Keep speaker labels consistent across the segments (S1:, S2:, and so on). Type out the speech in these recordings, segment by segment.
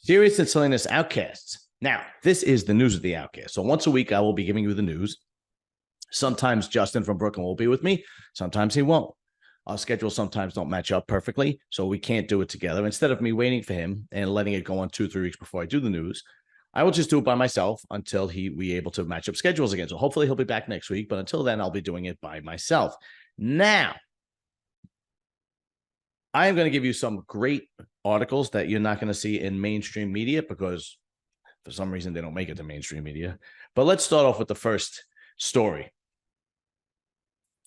S1: Serious and silliness outcasts. Now, this is the news of the outcast. So once a week, I will be giving you the news. Sometimes Justin from Brooklyn will be with me. Sometimes he won't. Our schedules sometimes don't match up perfectly, so we can't do it together. Instead of me waiting for him and letting it go on 2-3 weeks before I do the news, I will just do it by myself until we able to match up schedules again. So hopefully he'll be back next week, but until then, I'll be doing it by myself. Now, I am going to give you some great articles that you're not going to see in mainstream media because for some reason they don't make it to mainstream media. But let's start off with the first story.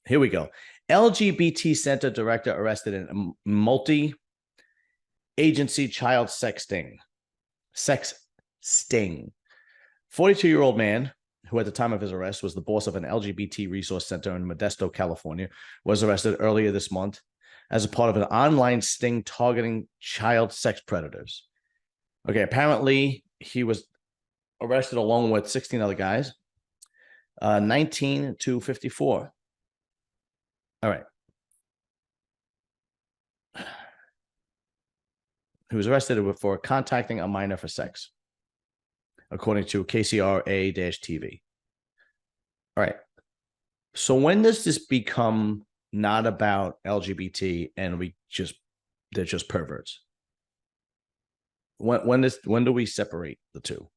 S1: Here we go. LGBT Center director arrested in multi-agency child sexting. 42-year-old man, who at the time of his arrest was the boss of an LGBT resource center in Modesto, California, was arrested earlier this month as a part of an online sting targeting child sex predators. Okay, apparently he was arrested along with 16 other guys, 19 to 54. All right. He was arrested for contacting a minor for sex, according to KCRA-TV. All right. So when does this become not about LGBT and they're just perverts? When do we separate the two?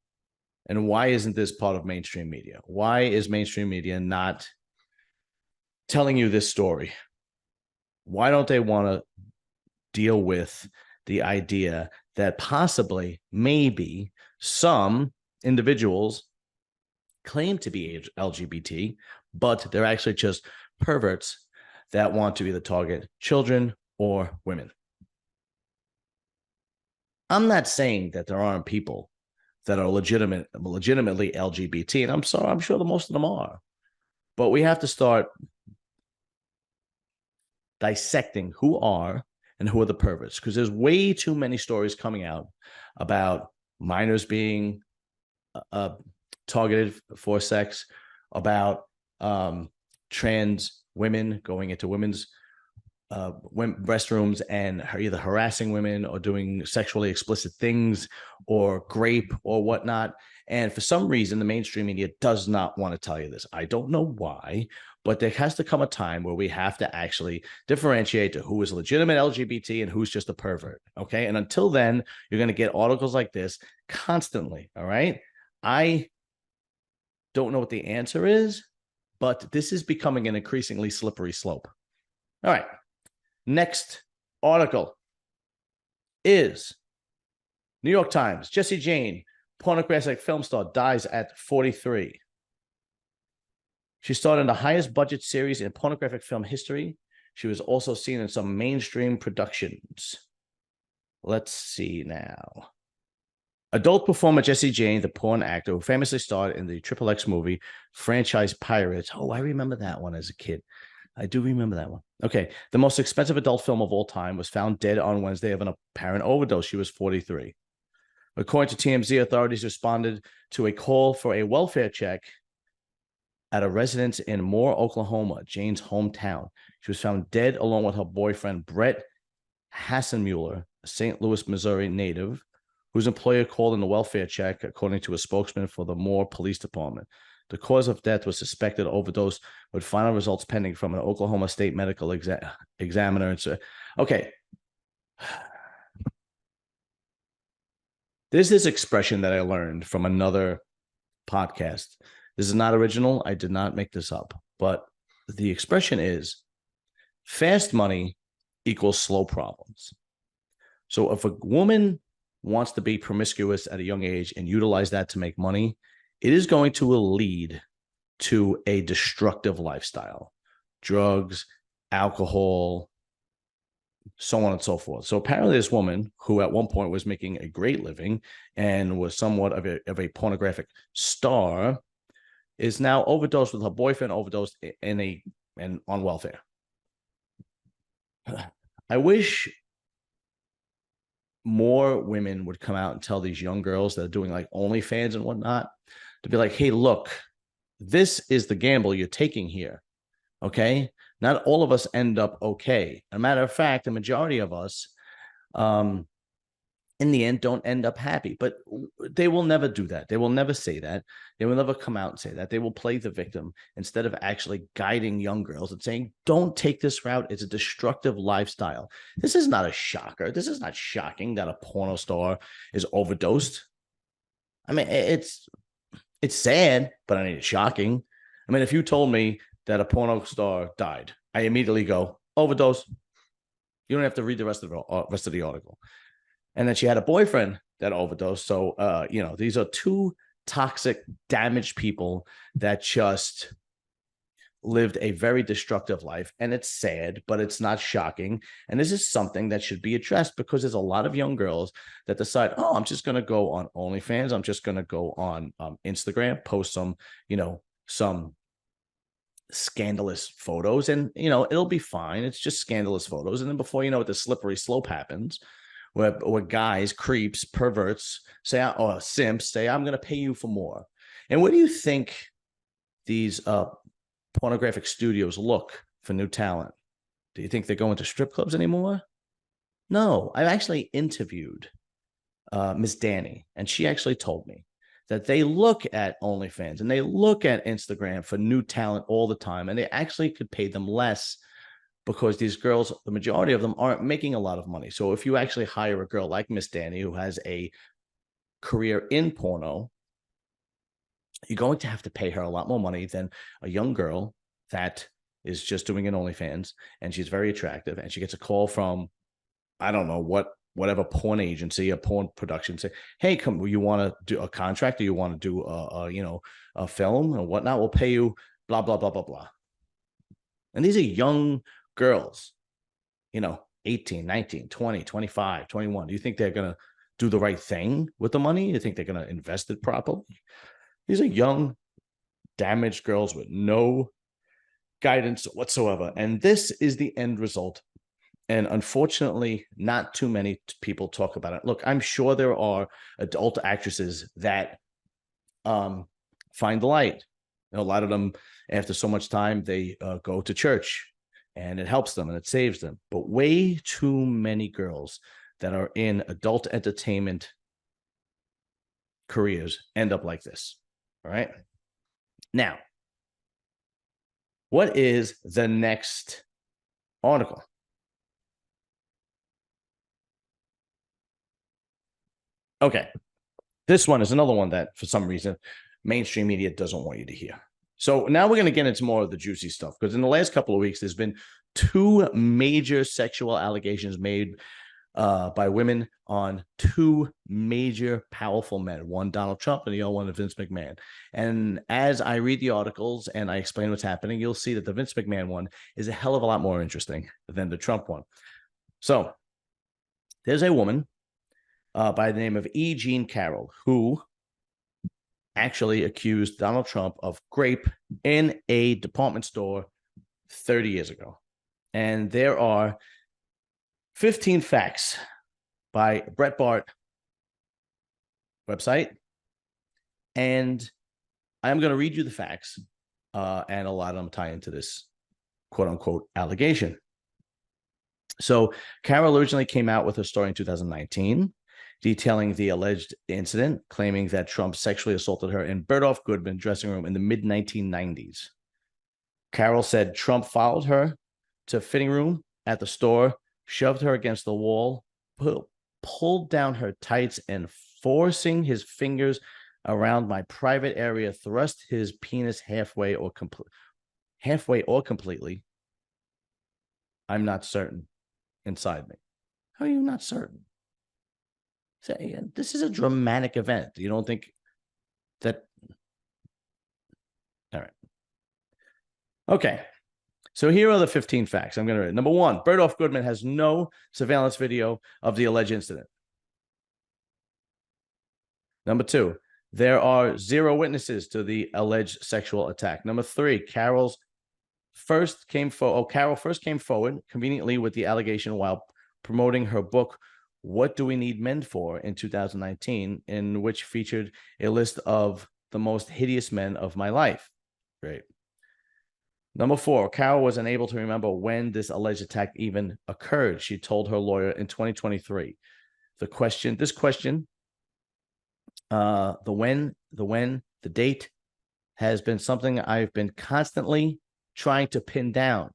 S1: And why isn't this part of mainstream media? Why is mainstream media not telling you this story? Why don't they want to deal with the idea that possibly, maybe some individuals claim to be LGBT, but they're actually just perverts that want to either target children or women? I'm not saying that there aren't people that are legitimately LGBT, and I'm sure that most of them are. But we have to start dissecting who are and who are the perverts, because there's way too many stories coming out about minors being targeted for sex, about trans women going into women's restrooms and either harassing women or doing sexually explicit things or grape or whatnot. And for some reason, the mainstream media does not want to tell you this. I don't know why, but there has to come a time where we have to actually differentiate to who is legitimate LGBT and who's just a pervert. Okay. And until then, you're going to get articles like this constantly. All right. I don't know what the answer is, but this is becoming an increasingly slippery slope. All right. Next article is New York Times. Jessie Jane, pornographic film star, dies at 43. She starred in the highest budget series in pornographic film history. She was also seen in some mainstream productions. Let's see now. Adult performer Jessie Jane, the porn actor who famously starred in the XXX movie franchise Pirates. Oh, I remember that one as a kid. I do remember that one. Okay. The most expensive adult film of all time, was found dead on Wednesday of an apparent overdose. She was 43. According to TMZ, authorities responded to a call for a welfare check at a residence in Moore, Oklahoma, Jane's hometown. She was found dead along with her boyfriend, Brett Hassenmuller, a St. Louis, Missouri native, whose employer called in a welfare check, according to a spokesman for the Moore Police Department. The cause of death was suspected overdose, with final results pending from an Oklahoma State medical examiner. Okay. There's this expression that I learned from another podcast. This is not original. I did not make this up. But the expression is fast money equals slow problems. So if a woman wants to be promiscuous at a young age and utilize that to make money, it is going to lead to a destructive lifestyle, drugs, alcohol, so on and so forth. So apparently this woman, who at one point was making a great living and was somewhat of a pornographic star, is now overdosed with her boyfriend, overdosed and on welfare. I wish more women would come out and tell these young girls that are doing like OnlyFans and whatnot to be like, hey, look, this is the gamble you're taking here. Okay. Not all of us end up okay. As a matter of fact, the majority of us in the end don't end up happy. But they will never do that. They will never say that. They will never come out and say that. They will play the victim instead of actually guiding young girls and saying, don't take this route. It's a destructive lifestyle. This is not a shocker. This is not shocking that a porno star is overdosed. I mean, it's sad, but I mean, it's shocking. I mean, if you told me that a porno star died, I immediately go, overdose. You don't have to read the rest of the article. And then she had a boyfriend that overdosed. So, these are two toxic, damaged people that just lived a very destructive life. And it's sad, but it's not shocking. And this is something that should be addressed because there's a lot of young girls that decide, oh, I'm just going to go on OnlyFans. I'm just going to go on Instagram, post some scandalous photos, and it'll be fine. It's just scandalous photos. And then before you know it, the slippery slope happens where guys, creeps, perverts say, or simps say, I'm going to pay you for more. And where do you think these pornographic studios look for new talent? Do you think they're going to strip clubs anymore? No. I've actually interviewed Miss Danny, and she actually told me that they look at OnlyFans and they look at Instagram for new talent all the time, and they actually could pay them less because these girls, the majority of them, aren't making a lot of money. So if you actually hire a girl like Miss Danny who has a career in porno, you're going to have to pay her a lot more money than a young girl that is just doing an OnlyFans, and she's very attractive, and she gets a call from, I don't know, whatever porn agency, a porn production, say, hey, come, you want to do a contract, or you want to do a film or whatnot, we'll pay you blah, blah, blah, blah, blah. And these are young girls, 18, 19, 20, 25, 21. Do you think they're going to do the right thing with the money? You think they're going to invest it properly? These are young, damaged girls with no guidance whatsoever. And this is the end result. And unfortunately, not too many people talk about it. Look, I'm sure there are adult actresses that find the light. A lot of them, after so much time, they go to church, and it helps them and it saves them. But way too many girls that are in adult entertainment careers end up like this. All right. Now, what is the next article? Okay. This one is another one that, for some reason, mainstream media doesn't want you to hear. So now we're going to get into more of the juicy stuff, because in the last couple of weeks, there's been two major sexual allegations made by women on two major powerful men, one Donald Trump and the other one Vince McMahon. And as I read the articles and I explain what's happening, you'll see that the Vince McMahon one is a hell of a lot more interesting than the Trump one. So there's a woman by the name of E. Jean Carroll, who actually accused Donald Trump of rape in a department store 30 years ago. And there are 15 facts by Breitbart website. And I'm going to read you the facts, and a lot of them tie into this quote unquote allegation. So Carroll originally came out with her story in 2019, detailing the alleged incident, claiming that Trump sexually assaulted her in Bergdorf Goodman dressing room in the mid-1990s. Carroll said Trump followed her to a fitting room at the store, shoved her against the wall, pulled down her tights, and forcing his fingers around my private area, thrust his penis halfway or completely. I'm not certain. Inside me. How are you not certain? So, this is a dramatic event. You don't think that? All right. Okay. So here are the 15 facts. I'm going to read. Number one, Bergdorf Goodman has no surveillance video of the alleged incident. Number two, there are 0 witnesses to the alleged sexual attack. Number three, Carol first came forward conveniently with the allegation while promoting her book, What Do We Need Men For, in 2019, in which featured a list of the most hideous men of my life. Great. Number four, Carol was unable to remember when this alleged attack even occurred. She told her lawyer in 2023. This question, the date has been something I've been constantly trying to pin down.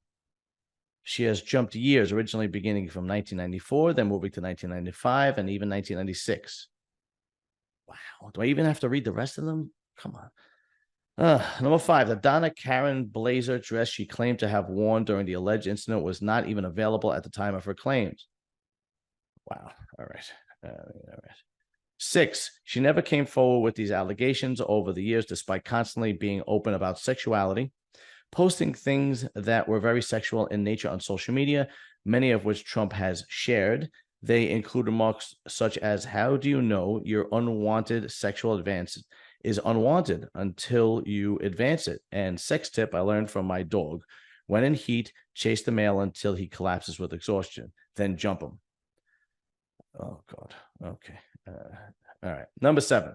S1: She has jumped years, originally beginning from 1994, then moving to 1995, and even 1996. Wow. Do I even have to read the rest of them? Come on. Number 5, the Donna Karen blazer dress she claimed to have worn during the alleged incident was not even available at the time of her claims. Wow. All right. All right. 6, she never came forward with these allegations over the years, despite constantly being open about sexuality, posting things that were very sexual in nature on social media, many of which Trump has shared. They include remarks such as, how do you know your unwanted sexual advance is unwanted until you advance it? And sex tip I learned from my dog. When in heat, chase the male until he collapses with exhaustion, then jump him. Oh, God. Okay. All right. Number 7.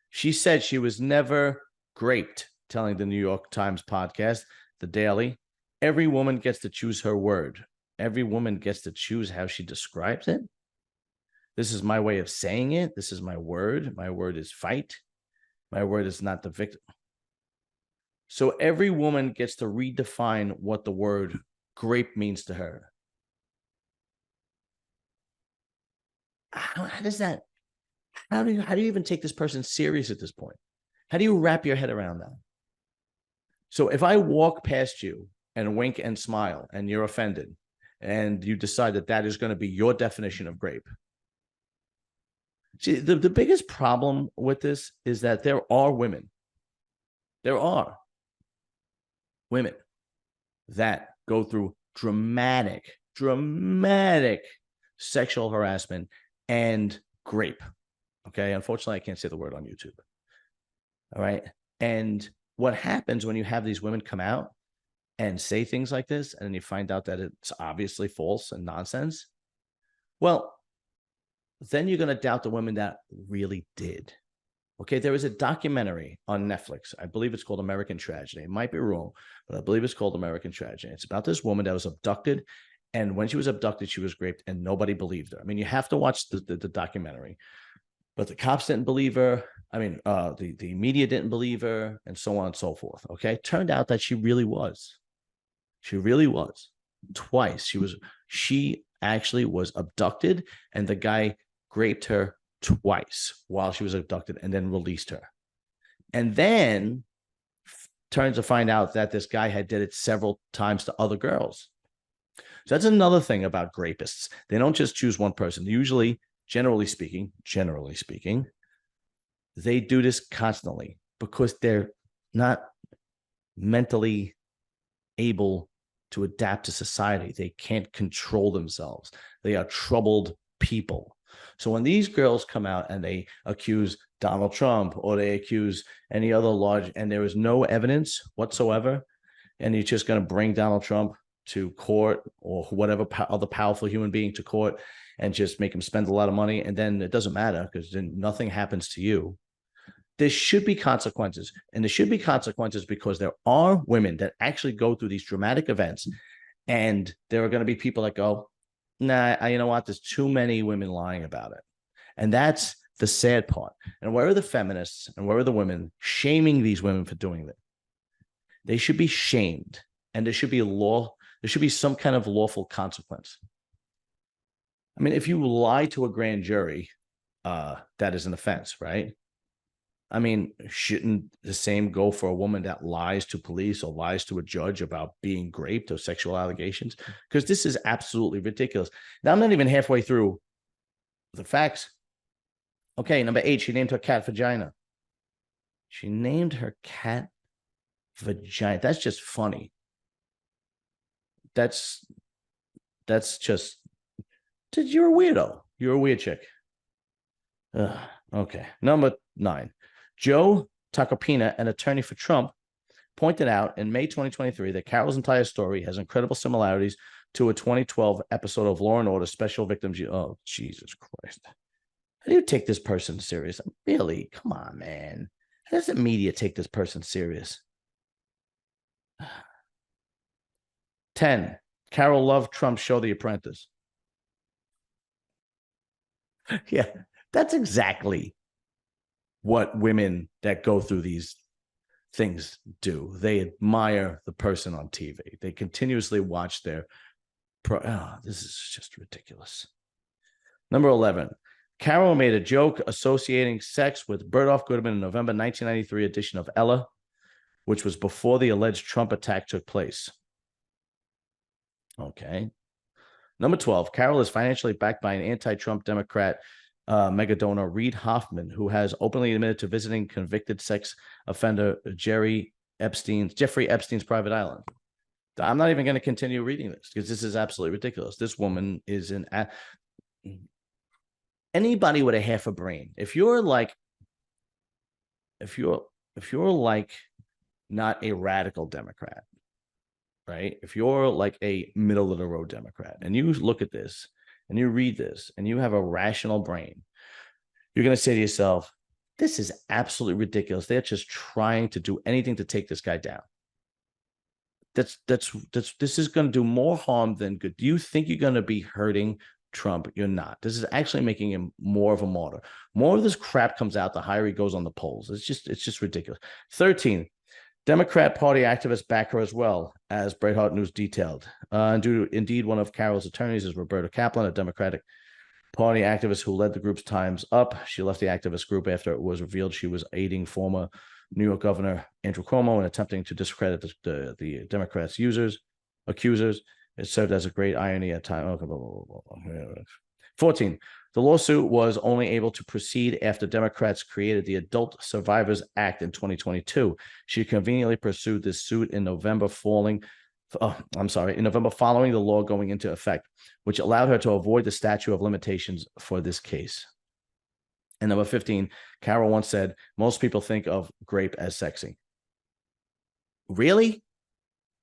S1: She said she was never raped, telling the New York Times podcast, The Daily, every woman gets to choose her word. Every woman gets to choose how she describes it. This is my way of saying it. This is my word. My word is fight. My word is not the victim. So every woman gets to redefine what the word grape means to her. How does that, how do you even take this person serious at this point? How do you wrap your head around that? So if I walk past you and wink and smile and you're offended and you decide that that is going to be your definition of grape. See, the biggest problem with this is that there are women that go through dramatic sexual harassment and grape. Okay. Unfortunately, I can't say the word on YouTube. All right. And what happens when you have these women come out and say things like this, and then you find out that it's obviously false and nonsense? Well, then you're going to doubt the women that really did. Okay, there is a documentary on Netflix. I believe it's called American Tragedy. It might be wrong, but I believe it's called American Tragedy. It's about this woman that was abducted, and when she was abducted, she was raped, and nobody believed her. I mean, you have to watch the documentary, but the cops didn't believe her. I mean, the media didn't believe her, and so on and so forth. Okay, turned out that she really was. She really was. Twice. She actually was abducted, and the guy raped her twice while she was abducted and then released her. And then turns to find out that this guy had did it several times to other girls. So that's another thing about rapists. They don't just choose one person. Usually, generally speaking, they do this constantly because they're not mentally able to adapt to society. They can't control themselves. They are troubled people. So when these girls come out and they accuse Donald Trump or they accuse any other large, and there is no evidence whatsoever, and you're just going to bring Donald Trump to court or whatever other powerful human being to court and just make him spend a lot of money, and then it doesn't matter because then nothing happens to you. There should be consequences, and there should be consequences because there are women that actually go through these dramatic events, and there are going to be people that go, nah, you know what? There's too many women lying about it. And that's the sad part. And where are the feminists and where are the women shaming these women for doing that? They should be shamed, and there should be a law. There should be some kind of lawful consequence. I mean, if you lie to a grand jury, that is an offense, right? I mean, shouldn't the same go for a woman that lies to police or lies to a judge about being raped or sexual allegations? Because this is absolutely ridiculous. Now, I'm not even halfway through the facts. Okay, number 8, she named her cat Vagina. She named her cat Vagina. That's just funny. That's just, you're a weirdo. You're a weird chick. Okay, number 9. Joe Tacopina, an attorney for Trump, pointed out in May 2023 that Carol's entire story has incredible similarities to a 2012 episode of Law and Order Special Victims. Oh, Jesus Christ. How do you take this person serious? Really? Come on, man. How does the media take this person serious? 10. Carol loved Trump's show, The Apprentice. Yeah, that's exactly what women that go through these things do. They admire the person on TV. They continuously watch their this is just ridiculous. Number 11. Carol made a joke associating sex with Bertolf Goodman in November 1993 edition of Ella, which was before the alleged Trump attack took place. Okay. Number 12. Carol is financially backed by an anti-Trump Democrat mega donor, Reid Hoffman, who has openly admitted to visiting convicted sex offender Jeffrey Epstein's private island. I'm not even going to continue reading this because this is absolutely ridiculous. This woman is anybody with a half a brain. If you're like not a radical Democrat, right? If you're like a middle of the road Democrat and you look at this and you read this and you have a rational brain, you're going to say to yourself, this is absolutely ridiculous. They're just trying to do anything to take this guy down. This is going to do more harm than good. Do you think you're going to be hurting Trump? You're not. This is actually making him more of a martyr. More of this crap comes out, the higher he goes on the polls. It's just ridiculous. 13. Democrat Party activists back her as well, as Breitbart News detailed. Indeed, one of Carol's attorneys is Roberta Kaplan, a Democratic Party activist who led the group's Time's Up. She left the activist group after it was revealed she was aiding former New York Governor Andrew Cuomo in attempting to discredit the Democrats' accusers. It served as a great irony at time. Okay, blah, blah, blah, blah. 14. The lawsuit was only able to proceed after Democrats created the Adult Survivors Act in 2022. She conveniently pursued this suit in November following the law going into effect, which allowed her to avoid the statute of limitations for this case. And number 15, Carol once said, most people think of grape as sexy. Really?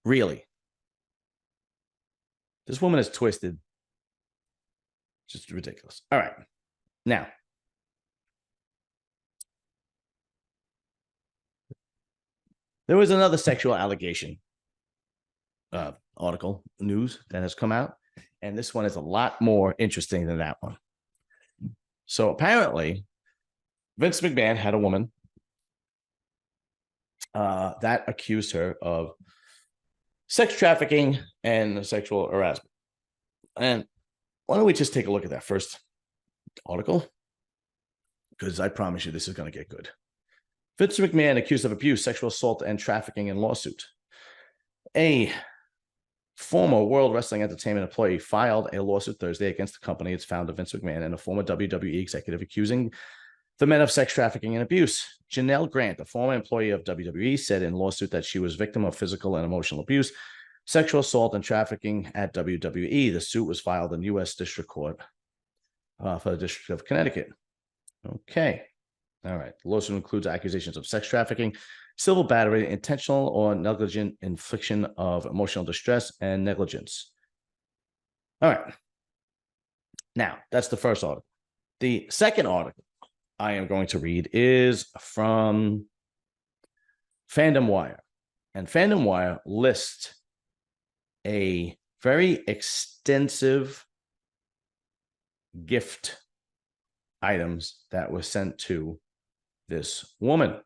S1: Really? This woman is twisted. Just ridiculous. All right. Now, there was another sexual allegation article, news that has come out, and this one is a lot more interesting than that one. So apparently, Vince McMahon had a woman that accused her of sex trafficking and sexual harassment. And why don't we just take a look at that first article? Because I promise you this is going to get good. Vince McMahon accused of abuse, sexual assault, and trafficking in lawsuit. A former World Wrestling Entertainment employee filed a lawsuit Thursday against the company, its founder, Vince McMahon, and a former WWE executive accusing the men of sex trafficking and abuse. Janelle Grant, a former employee of WWE, said in lawsuit that she was victim of physical and emotional abuse, sexual assault, and trafficking at WWE. The suit was filed in U.S. District Court for the District of Connecticut. Okay. All right. The lawsuit includes accusations of sex trafficking, civil battery, intentional or negligent infliction of emotional distress, and negligence. All right. Now, that's the first article. The second article I am going to read is from Fandom Wire. And Fandom Wire lists a very extensive gift items that were sent to this woman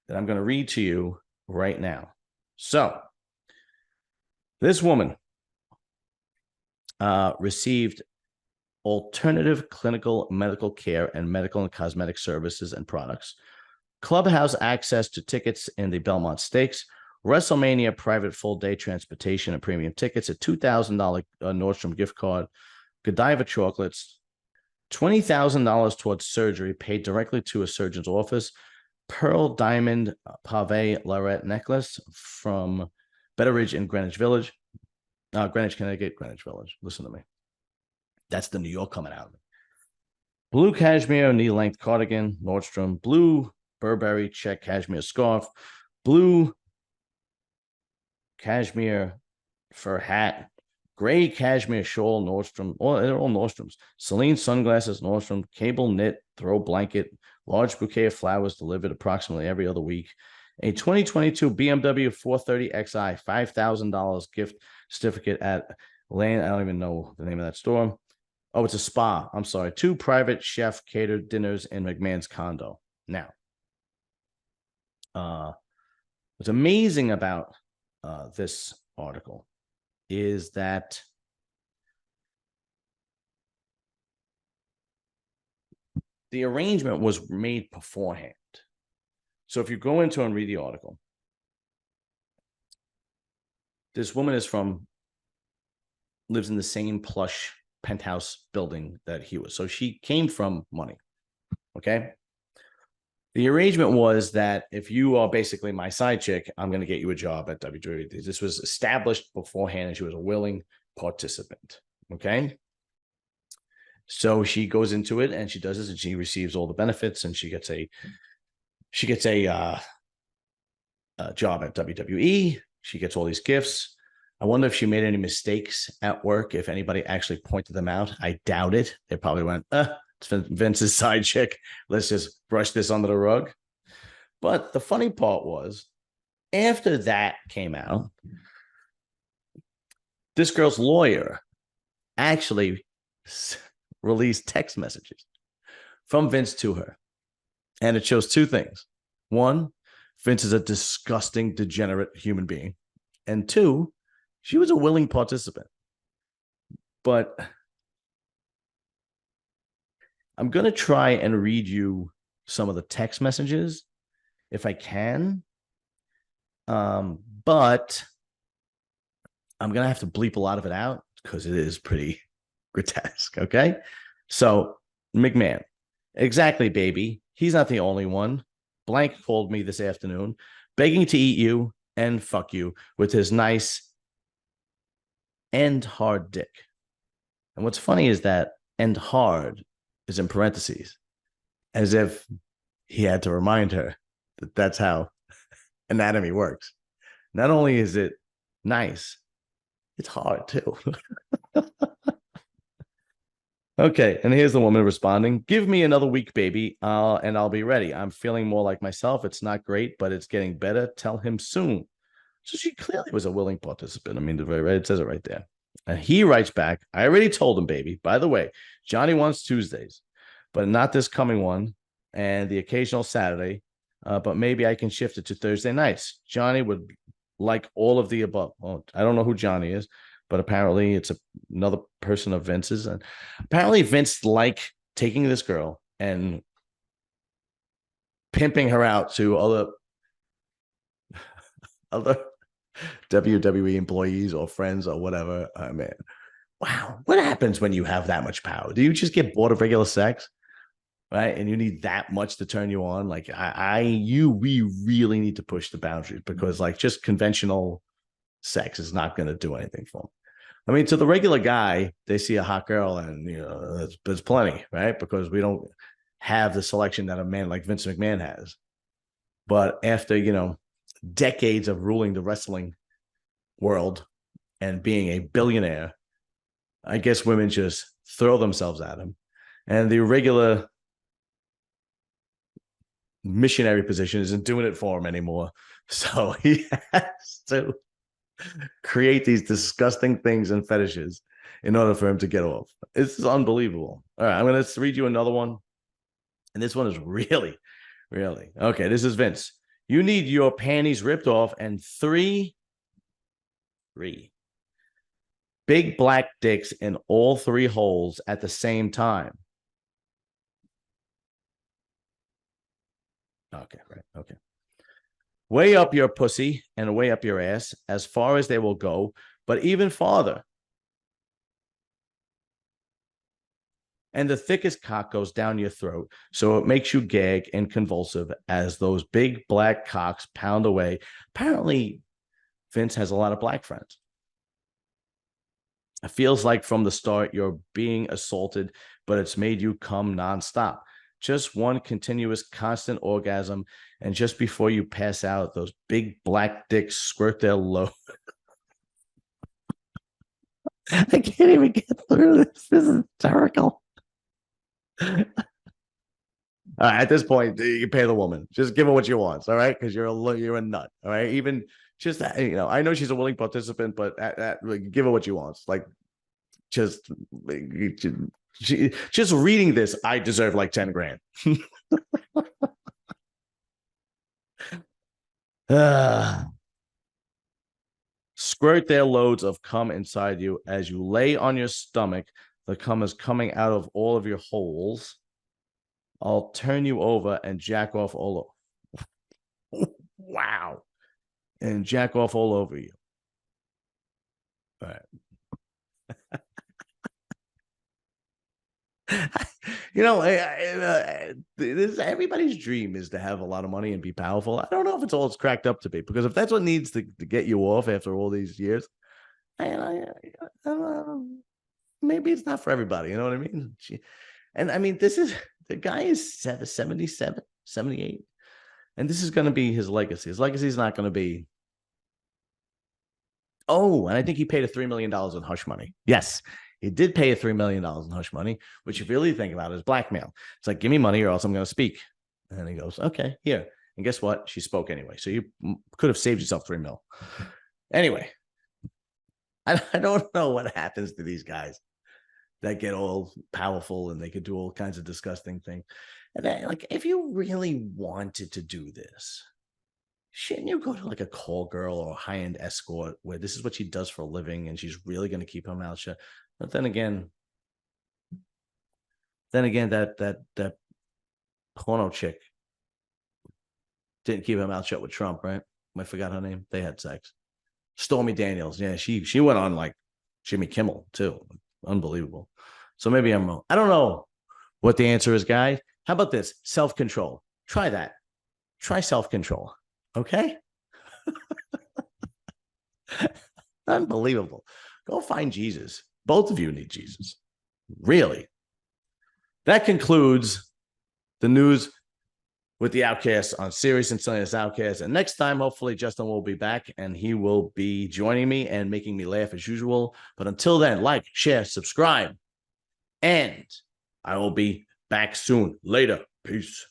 S1: that I'm going to read to you right now. So, this woman received alternative clinical medical care and medical and cosmetic services and products, clubhouse access to tickets in the Belmont Stakes, WrestleMania private full-day transportation and premium tickets, a $2,000 Nordstrom gift card, Godiva chocolates, $20,000 towards surgery paid directly to a surgeon's office, pearl diamond pave lariat necklace from Betteridge in Greenwich Village, Connecticut, Greenwich Village. Listen to me. That's the New York coming out of it. Blue cashmere knee-length cardigan, Nordstrom. Blue Burberry check cashmere scarf. Blue cashmere fur hat. Gray cashmere shawl, Nordstrom. Oh, they're all Nordstroms. Celine sunglasses, Nordstrom. Cable knit throw blanket. Large bouquet of flowers delivered approximately every other week. A 2022 BMW 430xi, $5,000 gift certificate at Lane. I don't even know the name of that store. Oh, it's a spa. I'm sorry. 2 private chef catered dinners in McMahon's condo. Now, what's amazing about this article is that the arrangement was made beforehand. So if you go into and read the article, this woman lives in the same plush penthouse building that he was. So she came from money. Okay. The arrangement was that if you are basically my side chick, I'm going to get you a job at WWE. This was established beforehand, and she was a willing participant. Okay. So she goes into it and she does this, and she receives all the benefits, and she gets a job at WWE. She gets all these gifts. I wonder if she made any mistakes at work, if anybody actually pointed them out. I doubt it. They probably went, it's Vince's side chick. Let's just brush this under the rug. But the funny part was, after that came out, this girl's lawyer actually released text messages from Vince to her. And it shows 2 things. 1, Vince is a disgusting, degenerate human being. And 2, she was a willing participant. But I'm going to try and read you some of the text messages if I can. But I'm going to have to bleep a lot of it out because it is pretty grotesque. Okay. So McMahon, exactly, baby. He's not the only one. Blank called me this afternoon, begging to eat you and fuck you with his nice and hard dick. And what's funny is that "and hard" is in parentheses, as if he had to remind her that that's how anatomy works. Not only is it nice, it's hard too. Okay, and here's the woman responding. Give me another week, baby, and I'll be ready. I'm feeling more like myself. It's not great, but it's getting better. Tell him soon. So she clearly was a willing participant. I mean, it says it right there. And he writes back, I already told him, baby. By the way, Johnny wants Tuesdays, but not this coming one and the occasional Saturday. But maybe I can shift it to Thursday nights. Johnny would like all of the above. Well, I don't know who Johnny is, but apparently it's another person of Vince's. And apparently Vince liked taking this girl and pimping her out to other WWE employees or friends or whatever. I mean, wow. What happens when you have that much power? Do you just get bored of regular sex? Right. And you need that much to turn you on. Like we really need to push the boundaries, because like just conventional sex is not going to do anything for them. I mean, to the regular guy, they see a hot girl and, there's plenty, right? Because we don't have the selection that a man like Vince McMahon has. But after, decades of ruling the wrestling world and being a billionaire, I guess women just throw themselves at him. And the regular missionary position isn't doing it for him anymore. So he has to create these disgusting things and fetishes in order for him to get off. This is unbelievable. All right, I'm going to read you another one. And this one is really, really. Okay, this is Vince. You need your panties ripped off and three big black dicks in all 3 holes at the same time. Okay, right. Okay. Way up your pussy and way up your ass, as far as they will go, but even farther. And the thickest cock goes down your throat, so it makes you gag and convulsive as those big black cocks pound away. Apparently, Vince has a lot of black friends. It feels like from the start you're being assaulted, but it's made you come nonstop. Just one continuous constant orgasm, and just before you pass out, those big black dicks squirt their load. I can't even get through this. This is hysterical. At this point, you pay the woman. Just give her what she wants, all right? Because you're a nut, all right? Even just that, I know she's a willing participant, but give her what she wants. Like, just just reading this, I deserve like 10 grand. Squirt their loads of cum inside you as you lay on your stomach. The cum is coming out of all of your holes. I'll turn you over and jack off all over. Wow. And jack off all over you. All right. You know, this everybody's dream is to have a lot of money and be powerful. I don't know if it's all it's cracked up to be, because if that's what needs to get you off after all these years, maybe it's not for everybody. You know what I mean? And I mean, this is the guy is 77, 78, and this is going to be his legacy. His legacy is not going to be. Oh, and I think he paid a $3 million in hush money. Yes, he did pay a $3 million in hush money, which if you really think about it is blackmail. It's like, give me money or else I'm going to speak. And he goes, okay, here. And guess what? She spoke anyway. So you could have saved yourself $3 million. Anyway, I don't know what happens to these guys that get all powerful and they could do all kinds of disgusting things. And then, like, if you really wanted to do this, shouldn't you go to like a call girl or a high-end escort where this is what she does for a living and she's really going to keep her mouth shut? But then again, that porno chick didn't keep her mouth shut with Trump, right? I forgot her name. They had sex. Stormy Daniels. Yeah, she went on like Jimmy Kimmel too. Unbelievable. So maybe I'm wrong. I don't know what the answer is, guys. How about this? Self-control. Try that. Try self-control. Okay? Unbelievable. Go find Jesus. Both of you need Jesus. Really. That concludes the news with the Outcasts on Serious and Silliness Outcasts. And next time, hopefully, Justin will be back and he will be joining me and making me laugh as usual. But until then, like, share, subscribe, and I will be back soon. Later. Peace.